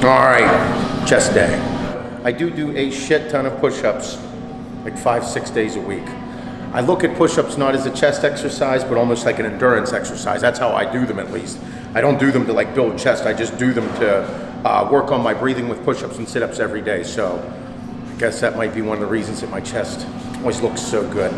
All right, chest day. I do a shit ton of push-ups, like 5-6 days a week. I look at push-ups not as a chest exercise, but almost like an endurance exercise. That's how I do them, at least. I don't do them to like build chest. I just do them to work on my breathing with push-ups and sit-ups every day. So I guess that might be one of the reasons that my chest always looks so good.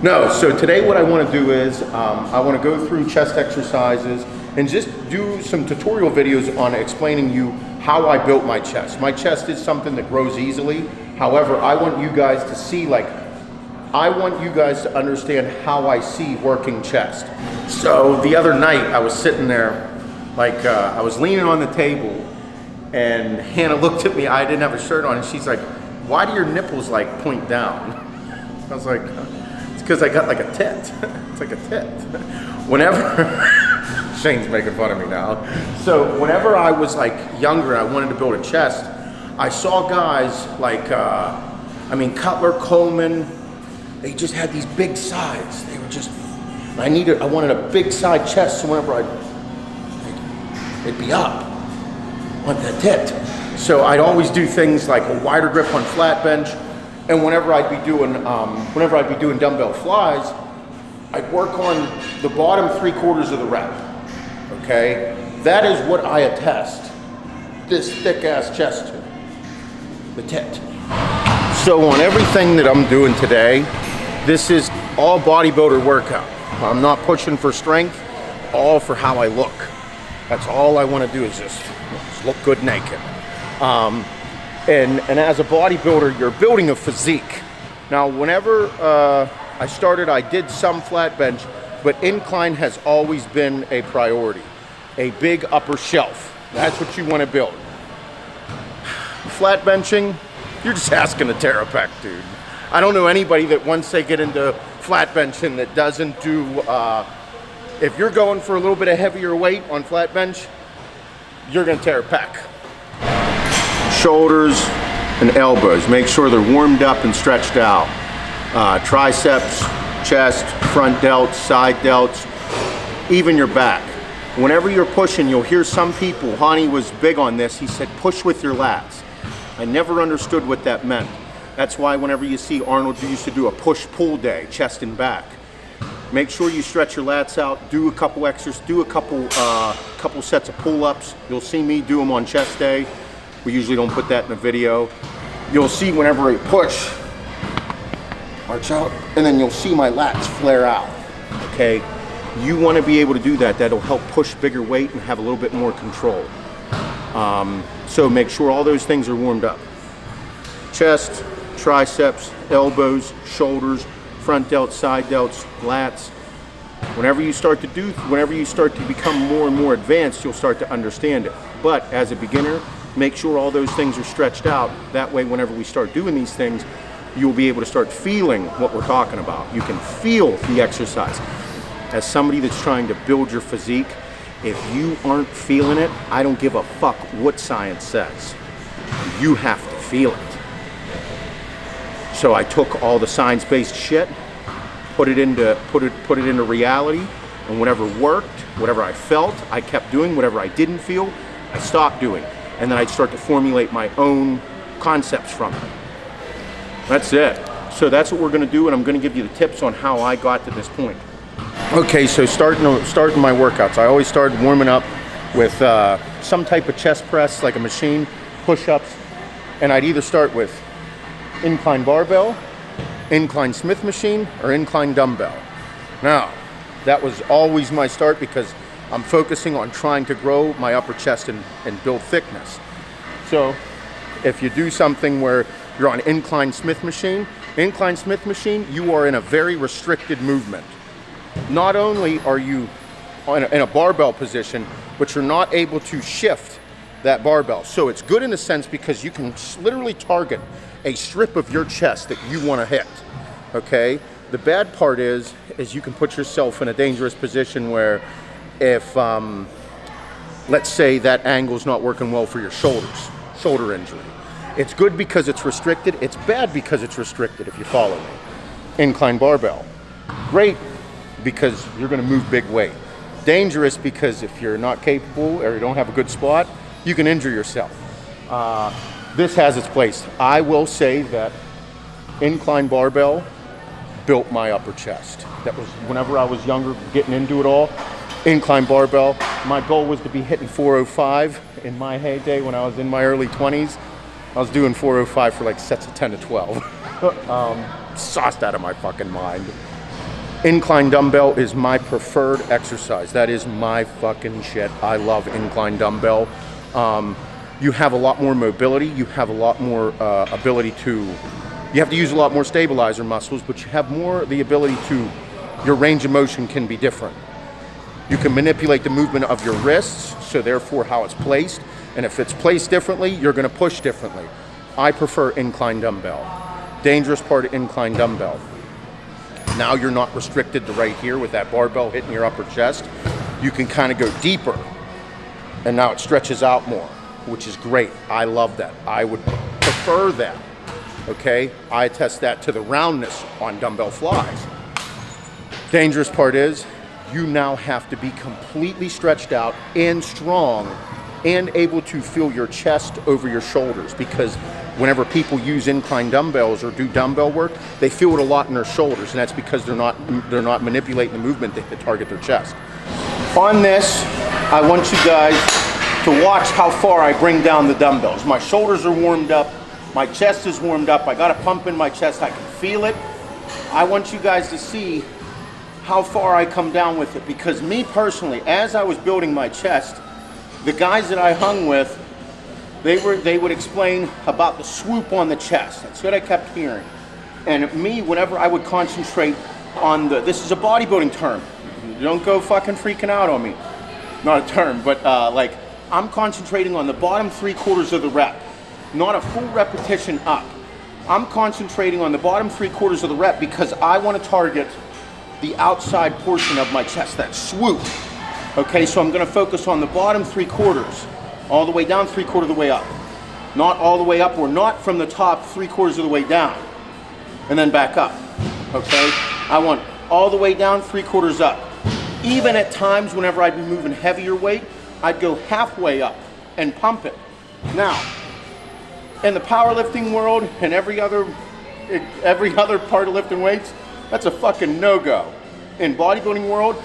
No, so today what I want to do is I want to go through chest exercises and just do some tutorial videos on explaining you how I built my chest. My chest is something that grows easily. However, I want you guys to see, I want you guys to understand how I see working chest. So the other night I was sitting there, I was leaning on the table, and Hannah looked at me. I didn't have a shirt on, and she's like, "Why do your nipples point down?" I was like, "It's because I got like a tit." It's like a tit. Whenever Shane's making fun of me now. So whenever I was younger, I wanted to build a chest. I saw guys Cutler, Coleman. They just had these big sides. They were just. I wanted a big side chest, so whenever it'd be up. I want that tit. So I'd always do things like a wider grip on flat bench, and whenever I'd be doing dumbbell flies, I'd work on the bottom 3/4 of the rep. Okay, that is what I attest this thick ass chest to, the tit. So on everything that I'm doing today, this is all bodybuilder workout. I'm not pushing for strength, all for how I look. That's all I want to do is just look good naked. And as a bodybuilder, you're building a physique. Now, whenever I started, I did some flat bench, but incline has always been a priority. A big upper shelf. That's what you want to build. Flat benching, you're just asking to tear a pec, dude. I don't know anybody that once they get into flat benching that doesn't do, if you're going for a little bit of heavier weight on flat bench, you're gonna tear a pec. Shoulders and elbows, make sure they're warmed up and stretched out. Triceps, chest, front delts, side delts, even your back. Whenever you're pushing, you'll hear some people, Hani was big on this, he said push with your lats. I never understood what that meant. That's why whenever you see Arnold used to do a push-pull day, chest and back. Make sure you stretch your lats out, do a couple exercises, do a couple sets of pull-ups. You'll see me do them on chest day. We usually don't put that in a video. You'll see whenever I push, arch out, and then you'll see my lats flare out, okay? You want to be able to do that. That'll help push bigger weight and have a little bit more control. So make sure all those things are warmed up. Chest, triceps, elbows, shoulders, front delts, side delts, lats. Whenever you start to become more and more advanced, you'll start to understand it. But as a beginner, make sure all those things are stretched out. That way, whenever we start doing these things, you'll be able to start feeling what we're talking about. You can feel the exercise. As somebody that's trying to build your physique, if you aren't feeling it, I don't give a fuck what science says. You have to feel it. So I took all the science-based shit, put it into reality, and whatever worked, whatever I felt, I kept doing. Whatever I didn't feel, I stopped doing. And then I'd start to formulate my own concepts from it. That's it. So that's what we're gonna do, and I'm gonna give you the tips on how I got to this point. Okay, so starting my workouts, I always started warming up with some type of chest press, like a machine, push-ups, and I'd either start with incline barbell, incline Smith machine, or incline dumbbell. Now, that was always my start because I'm focusing on trying to grow my upper chest and build thickness. So if you do something where you're on incline Smith machine, you are in a very restricted movement. Not only are you in a barbell position, but you're not able to shift that barbell. So it's good in a sense because you can literally target a strip of your chest that you want to hit, okay? The bad part is you can put yourself in a dangerous position where if, let's say that angle's not working well for your shoulder injury. It's good because it's restricted. It's bad because it's restricted, if you follow me. Incline barbell, great because you're gonna move big weight. Dangerous because if you're not capable or you don't have a good spot, you can injure yourself. This has its place. I will say that incline barbell built my upper chest. That was whenever I was younger, getting into it all. Incline barbell. My goal was to be hitting 405 in my heyday when I was in my early 20s. I was doing 405 for like sets of 10 to 12. Sauced out of my fucking mind. Incline dumbbell is my preferred exercise. That is my fucking shit. I love incline dumbbell. You have a lot more mobility. You have a lot more ability to, you have to use a lot more stabilizer muscles, but you have more the ability to, your range of motion can be different. You can manipulate the movement of your wrists, so therefore how it's placed. And if it's placed differently, you're gonna push differently. I prefer incline dumbbell. Dangerous part of incline dumbbell. Now you're not restricted to right here with that barbell hitting your upper chest. You can kind of go deeper, and now it stretches out more, which is great. I love that. I would prefer that, okay? I attest that to the roundness on dumbbell flies. Dangerous part is, you now have to be completely stretched out and strong and able to feel your chest over your shoulders, because whenever people use incline dumbbells or do dumbbell work, they feel it a lot in their shoulders, and that's because they're not manipulating the movement to target their chest. On this, I want you guys to watch how far I bring down the dumbbells. My shoulders are warmed up, my chest is warmed up, I got a pump in my chest, I can feel it. I want you guys to see how far I come down with it, because me personally, as I was building my chest, the guys that I hung with, they would explain about the swoop on the chest. That's what I kept hearing. And me, whenever I would concentrate on this is a bodybuilding term. Don't go fucking freaking out on me. Not a term, but like, I'm concentrating on the bottom 3/4 of the rep, not a full repetition up. I'm concentrating on the bottom 3/4 of the rep because I want to target the outside portion of my chest, that swoop. Okay, so I'm gonna focus on the bottom 3/4, all the way down 3/4 of the way up. Not all the way up, or not from the top 3/4 of the way down, and then back up, okay? I want all the way down, 3/4 up. Even at times, whenever I'd be moving heavier weight, I'd go halfway up and pump it. Now, in the powerlifting world and every other part of lifting weights, that's a fucking no-go. In bodybuilding world,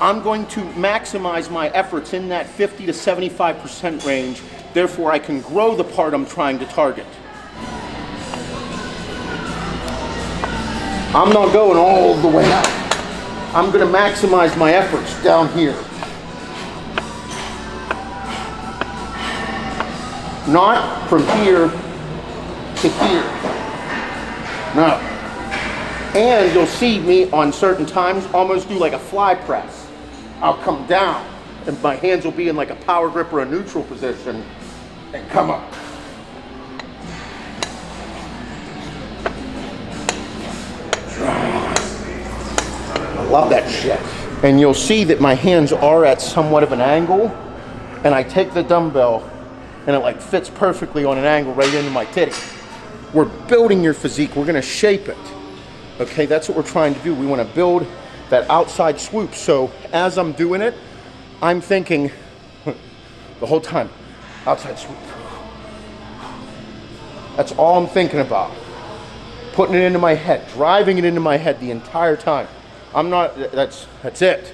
I'm going to maximize my efforts in that 50 to 75% range. Therefore, I can grow the part I'm trying to target. I'm not going all the way up. I'm going to maximize my efforts down here. Not from here to here. No. And you'll see me on certain times almost do like a fly press. I'll come down and my hands will be in like a power grip or a neutral position and come up. I love that shit. And you'll see that my hands are at somewhat of an angle, and I take the dumbbell and it like fits perfectly on an angle right into my titty. We're building your physique, we're gonna shape it. Okay, that's what we're trying to do. We wanna build that outside swoop. So as I'm doing it, I'm thinking the whole time, outside swoop. That's all I'm thinking about. Putting it into my head, driving it into my head the entire time. I'm not, that's it.